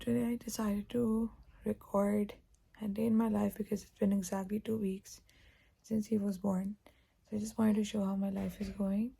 today I decided to record a day in my life because it's been exactly 2 weeks since he was born. So I just wanted to show how my life is going.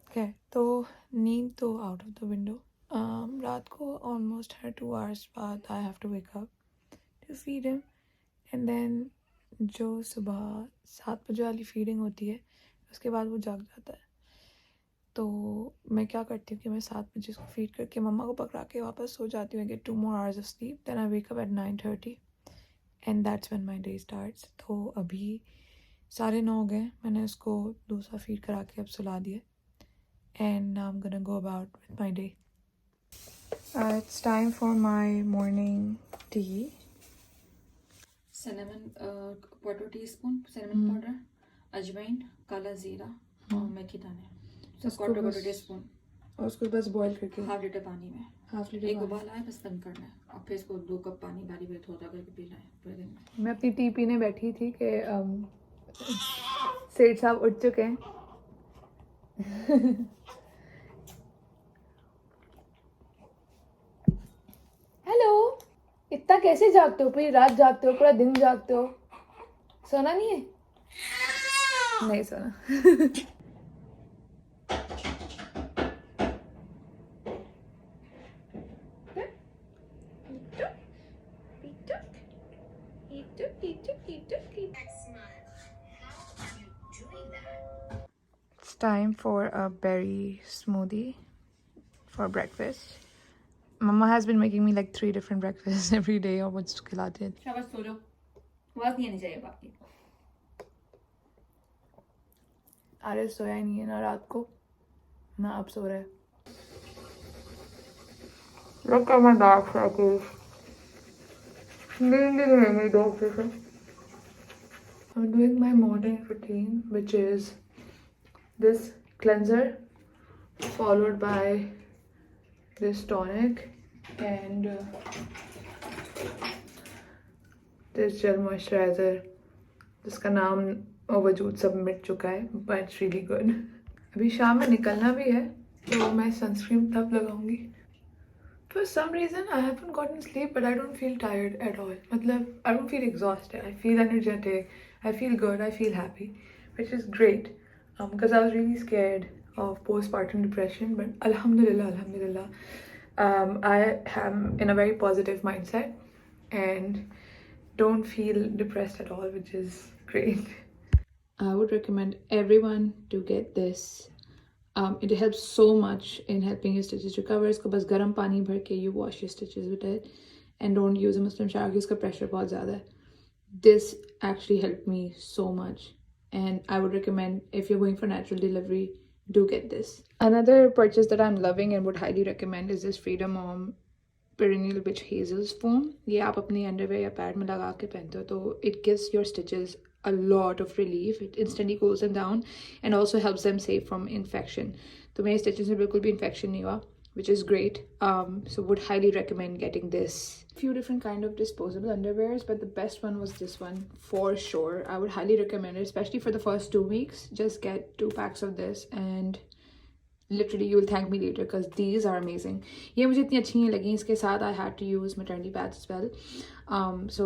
Okay, तो नींद तो out of the window. रात को almost हर 2 hours बाद I have to wake up to feed him, and then जो सुबह 7 बजे वाली फीडिंग होती है उसके बाद वो जाग जाता है. तो मैं क्या करती हूँ कि मैं 7 बजे उसको फीड करके मम्मा को पकड़ा के वापस सो जाती हूँ. I get 2 more hours of sleep, then I wake up at 9:30 and that's when my day starts. तो अभी 9:30 हो गए, मैंने उसको दूसरा फीड करा के अब सुला दिया. And now I'm gonna go about with my day. It's time for my morning tea. cinnamon quarter teaspoon cinnamon powder, अजवाइन, काला जीरा और मेथी दाने. quarter teaspoon. और उसको बस बॉईल करके हाफ लीटर पानी में हाफ लीटर एक उबाल आए बस बंद करना है और फिर इसको 2 कप पानी बारी बारी थोड़ा करके पीना है पूरे दिन में. मैं अपनी टी पीने बैठी थी कि सेठ साहब उठ चुके हैं. हेलो, इतना कैसे जागते हो? पूरी रात जागते हो, पूरा दिन जागते हो, सोना नहीं है? नहीं सोना. It's time for a berry smoothie for breakfast. Mama has been making me like 3 different breakfasts every day और मुझे खिलाते हैं. शाबाश सो जाओ, बात नहीं चाहिए बाकी. अरे सोया ही नहीं है ना रात को, ना अब सो रहा है. Look at my dark circles. नींद नहीं है मेरी dog से. I'm doing my morning routine, which is this cleanser followed by this tonic and this gel moisturizer जिसका नाम वजूद सब मिट चुका है, but it's really good. अभी शाम में निकलना भी है तो मैं सनस्क्रीन तब लगाऊंगी. For some reason I haven't gotten sleep, but I don't feel tired at all. मतलब I don't feel exhausted. I feel energetic. I feel good. I feel happy, which is great. Because I was really scared of postpartum depression, but alhamdulillah, I am in a very positive mindset and don't feel depressed at all, which is great. I would recommend everyone to get this. It helps so much in helping your stitches recover. इसको बस गर्म पानी भर के you wash your stitches with it and don't use a Muslim shower क्योंकि इसका pressure बहुत ज़्यादा है. This actually helped me so much and I would recommend if you're going for natural delivery, do get this. Another purchase that I'm loving and would highly recommend is this Freedom Mom Perennial Witch Hazels foam. ये आप अपनी underwear या pad में लगा के पहनते हो तो it gives your stitches a lot of relief. It instantly cools them down and also helps them safe from infection. तो मेरे stitches में बिल्कुल भी infection नहीं हुआ, which is great. So would highly recommend getting this. Few different kind of disposable underwears, but the best one was this one for sure. I would highly recommend it, especially for the first 2 weeks. Just get 2 packs of this and literally you will thank me later because these are amazing. ये मुझे इतनी अच्छी नहीं लगी. इसके साथ I had to use maternity pads as well. So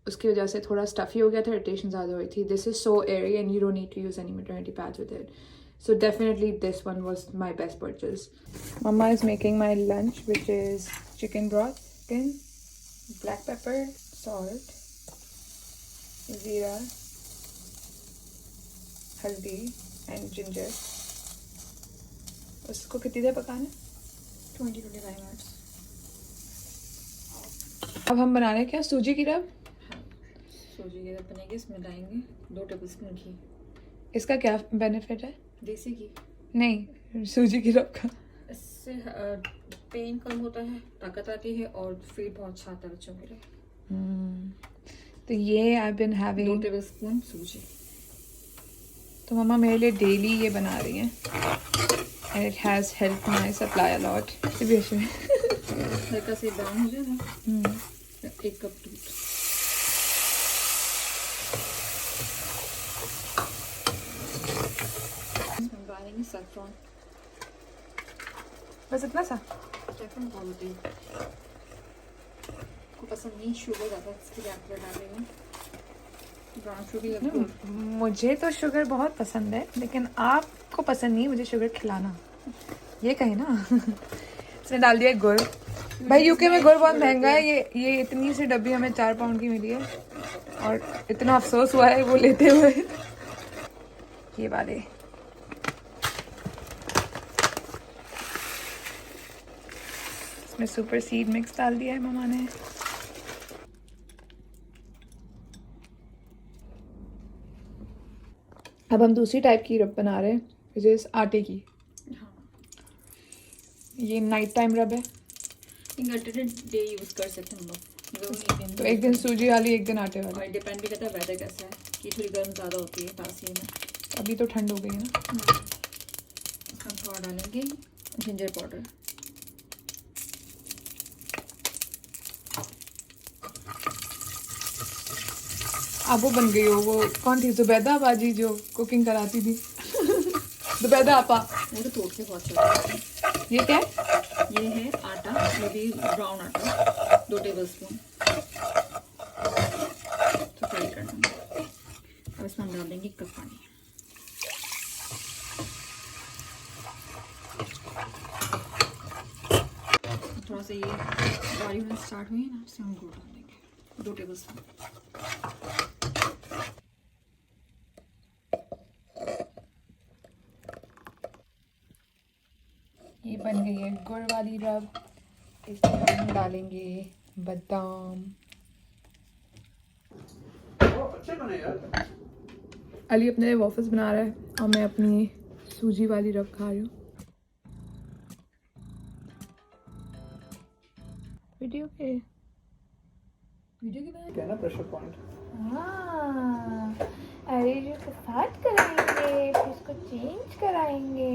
उसकी वजह से थोड़ा स्टफी हो गया था, इरिटेशन ज़्यादा हुई थी. This is so airy and you don't need to use any maternity pads with it. So definitely this one was my best purchase. Mama is making my lunch, which is chicken broth, chicken, black pepper, salt, zira, haldi and ginger. उसको कितनी देर पकाना है? 20-25 minutes. अब हम बना रहे हैं क्या? सूजी की रब. सूजी की रब बनेगी, इसमें डालेंगे 2 टेबलस्पून घी. इसका क्या बेनिफिट है? देसी घी नहीं, सूजी की रब का. इससे पेन कम होता है, ताकत आती है और फीड बहुत अच्छा आता है बच्चों के लिए. तो ये आई बिन हैविंग 2 टेबलस्पून सूजी. तो मम्मा मेरे लिए डेली ये बना रही हैं and it has helped my supply a lot. हल्का से ब्राउन हो जाए ना. 1 कप दूध. इसमें डालेंगे सैफरॉन. बस इतना सा। सैफरन पाउडर को पसंद नहीं, शुगर ज़्यादा, इसके लिए आप डाल रही हूँ ब्राउन शुगर। मुझे तो शुगर बहुत पसंद है, लेकिन आपको पसंद नहीं है मुझे शुगर खिलाना, ये कहे ना। इसने डाल दिया गुड़। भाई यूके में गुड़ बहुत महंगा है। ये इतनी सी डब्बी हमें 4 पाउंड की मिली है और इतना अफसोस हुआ है वो लेते हुए। ये वाले इसमें सुपर सीड मिक्स डाल दिया है मम्मा ने। अब हम दूसरी टाइप की रब बना रहे हैं, विच इज आटे की। हाँ, ये नाइट टाइम रब है, अल्टरनेट डे यूज़ कर सकते हैं हम लोग। तो एक दिन सूजी वाली एक दिन आटे वाली। और डिपेंड भी करता है वेदर कैसा है, कि थोड़ी गर्म ज़्यादा होती है पासी में। अभी तो ठंड हो गई है ना। हम थोड़ा डालेंगे जिंजर पाउडर। आप वो बन गई हो, वो कौन थी जुबैदा बाजी जो कुकिंग कराती थी। जुबैदा आपा। वो तो तोड़ के बहुत छोटा। ये क्या है? ये है आटा, वो भी ब्राउन आटा, 2 टेबलस्पून। तो फ्राई करना है। अब इसमें हम डाल देंगे 1 कप पानी। थोड़ा सा ये गाढ़ी होना स्टार्ट हुई है ना, इसमें हम गुड़ डाल देंगे 2 टेबलस्पून। ये बन गई है गुड़ वाली रब। इसमें हम डालेंगे बादाम। अच्छे बने यार। अली अपने वॉफल्स बना रहा है और मैं अपनी सूजी वाली रब खा रही हूँ। वीडियो के क्या ना प्रेशर पॉइंट। अरे जो सफात कराएंगे फिर इसको चेंज कराएंगे।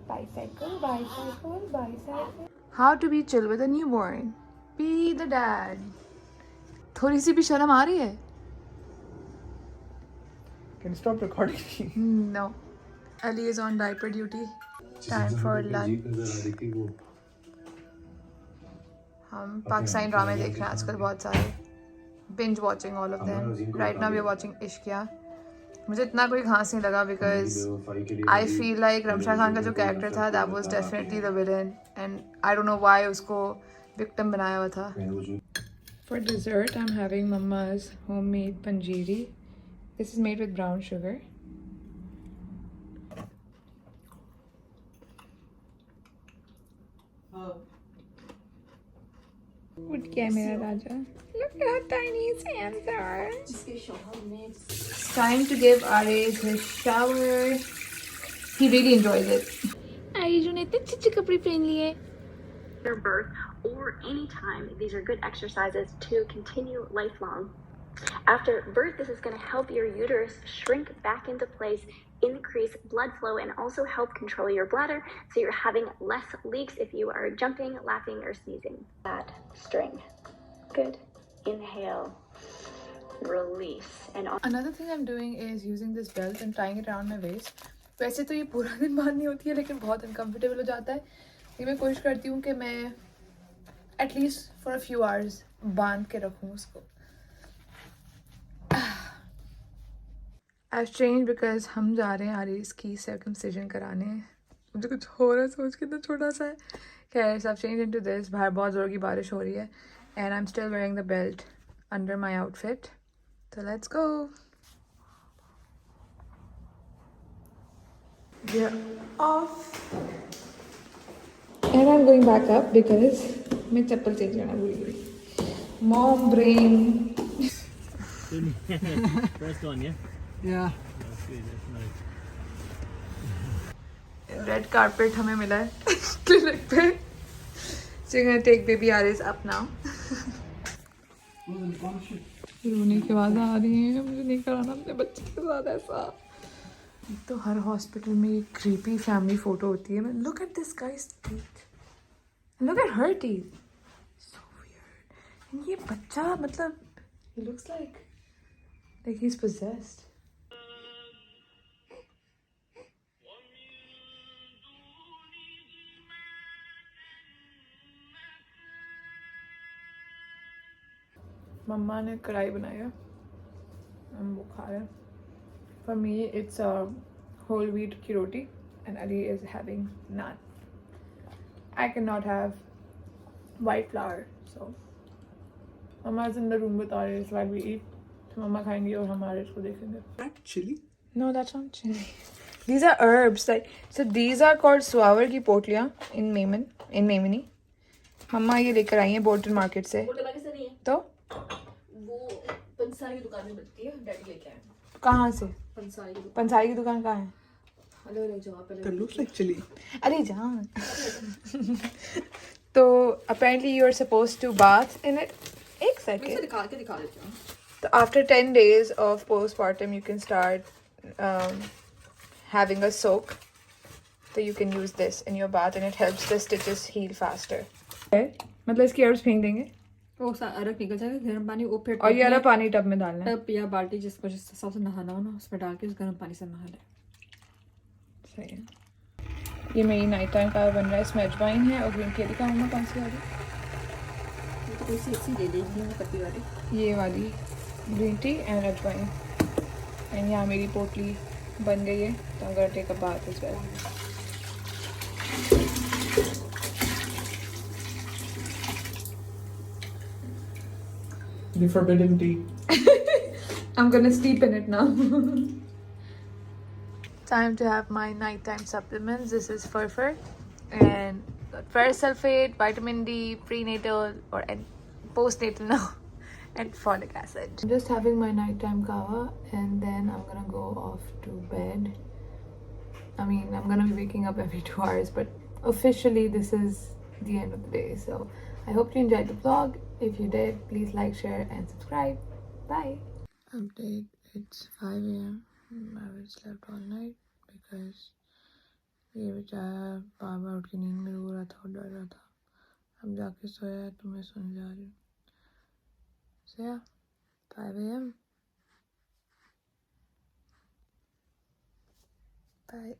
Bicycle bicycle bicycle. How to be chill with a newborn. Be the dad. थोड़ी सी भी शर्म आ रही है? Can you stop recording? No. Ali is on diaper duty. Time for lunch. हम पाकिस्तानी ड्रामे देख रहे हैं आजकल बहुत सारे। Binge watching all of them. Right now we are watching Ishqiya. मुझे इतना कोई खास नहीं लगा because I feel like Ramsha Khan का जो कैरेक्टर था that was definitely the villain and I don't know why उसको विक्टिम बनाया हुआ था। For dessert I am having mumma's homemade panjiri. This is made with brown sugar. उठ गया मेरा राजा। Look how tiny his hands are. It's time to give Ariz his shower. He really enjoys it. Ariz ने इतने अच्छे कपड़े पहन लिए। Their birth or any time, these are good exercises to continue lifelong. After birth, this is going to help your uterus shrink back into place, increase blood flow, and also help control your bladder, so you're having less leaks if you are jumping, laughing, or sneezing. That string. Good. Inhale. Release. And Another thing I'm doing is using this belt and tying it around my waist. वैसे तो ये पूरा दिन बांधनी होती है लेकिन बहुत uncomfortable हो जाता है। लेकिन मैं कोशिश करती हूँ कि मैं at least for a few hours बांध के रखूँ उसको। I've changed because हम जा रहे हैं आरिस की सर्कमसिजन कराने। मुझे कुछ हो रहा है सोच के, इतना छोटा सा है। खैर I've changed into this। बाहर बहुत ज़ोर की बारिश हो रही है and I'm still wearing the belt under my outfit. So let's go. We're off. And I'm going back up because मैं चप्पल चेंज करना भूल गई। Mom brain. First one, yeah? Yeah. That's good, that's nice. Red carpet हमें मिला है clinic पे। So we're gonna take baby Aris up now. रोने की आवाज़ आ रही है। मुझे नहीं कराना अपने बच्चे के साथ ऐसा। तो हर हॉस्पिटल में एक क्रीपी फैमिली फोटो होती है। Look at this guys teeth, look at her teeth, so weird. ये बच्चा मतलब he looks like he's possessed. मम्मा ने कढ़ाई बनाया, हम वो खा रहे हैं. For me, it's a whole wheat की रोटी, and Ali is having naan. I cannot have white flour, so Mama's in the room with ours while we eat. So Mama खाएंगी और हम आरिस को देखेंगे. That chili? No, that's not chili. These are herbs. Like, so these are called suavar की पोटलियाँ in Memini. मम्मा ये लेकर आई हैं Bolton market से. तो वो पंसारी की दुकान में मिलती है, डैडी लेके आए. कहाँ से? पंसारी पंसारी की दुकान कहाँ है? हेलो ले जाओ पहले. That looks like chili. अरे जान. तो apparently you are supposed to bath in it. एक मैं इसे second. दिखा देती हूँ. So after 10 days of postpartum, you can start having a soak. So you can use this in your bath and it helps the stitches heal faster. मतलब इसकी herbs फेंक देंगे वो अरक निकल जाएगा, गर्म पानी वो फिर और ये वाला पानी टब में डालना है. टब या बाल्टी जिस हिसाब से नहाना हो ना उसमें डाल के उस गर्म पानी से नहा ले. सही है. ये मेरी नाइट टाइम का बन रहा है. इसमें अजवाइन है और ग्रीन टी का होना. कौन सी वाली? तो कोई सी अच्छी ले लीजिए पत्ती वाली. ये वाली ग्रीन टी एंड अजवाइन. एंड यहाँ मेरी पोटली बन गई है. तो I'm gonna take a bath as well. The forbidden tea. I'm gonna sleep in it now. Time to have my nighttime supplements. This is Furfur and got ferrous sulfate, vitamin D, prenatal or postnatal now, and folic acid. I'm just having my nighttime kawa and then I'm gonna go off to bed. I mean, I'm gonna be waking up every 2 hours, but officially this is the end of the day. So I hope you enjoyed the vlog. If you did, please like, share and subscribe. Bye. Update, it's 5 a.m. I haven't slept all night because ये बेचारा बार बार उठ के नींद में रो रहा था और डर रहा था. अब जाके सोया है तो मैं सुन जा रही हूँ. So yeah, 5 a.m. Bye.